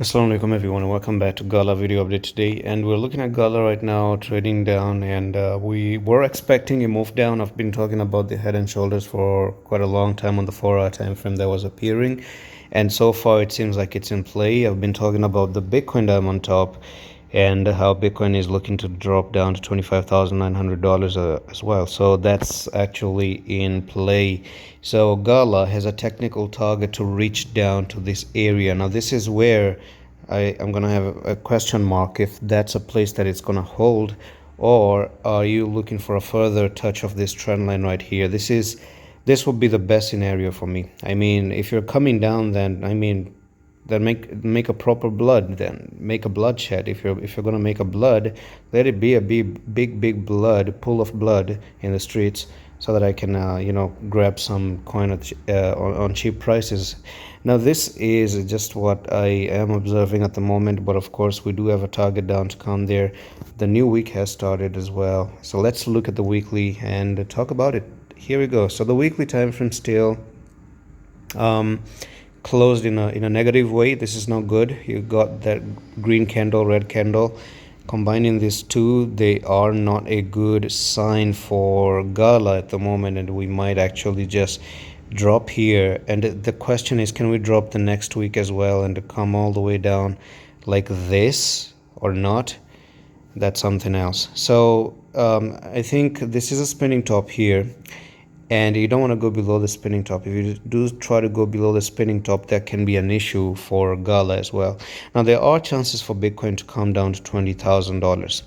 Assalamualaikum everyone, and welcome back to Gala video update today. And we're looking at Gala right now trading down, and we were expecting a move down. I've been talking about the head and shoulders for quite a long time on the 4-hour time frame that was appearing, and so far it seems like it's in play. I've been talking about the Bitcoin dime on top and how Bitcoin is looking to drop down to $25,900 as well. So that's actually in play. So Gala has a technical target to reach down to this area. Now this is where I'm going to have a question mark if that's a place that it's going to hold, or are you looking for a further touch of this trend line right here? This would be the best scenario for me. I mean, if you're coming down, then make a proper blood, then make a bloodshed. If you're gonna make a blood, let it be a big blood pool of blood in the streets, so that I can grab some coin on cheap prices. Now this is just what I am observing at the moment, but of course we do have a target down to come there. The new week has started as well, so let's look at the weekly and talk about it. Here we go. So the weekly time frame still closed in a negative way. This is not good. You got that green candle, red candle. Combining these two, they are not a good sign for Gala at the moment, and we might actually just drop here. And the question is, can we drop the next week as well and come all the way down like this or not? That's something else. So I think this is a spinning top here, and you don't want to go below the spinning top. If you do try to go below the spinning top, that can be an issue for Gala as well. Now there are chances for Bitcoin to come down to $20,000.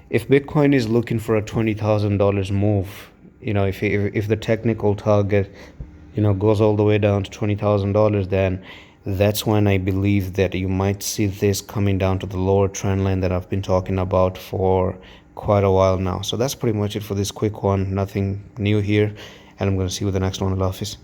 If Bitcoin is looking for a $20,000 move, if the technical target goes all the way down to $20,000, then that's when I believe that you might see this coming down to the lower trend line that I've been talking about for quite a while now. So that's pretty much it for this quick one. Nothing new here, and I'm going to see you with the next one. Allah Hafiz.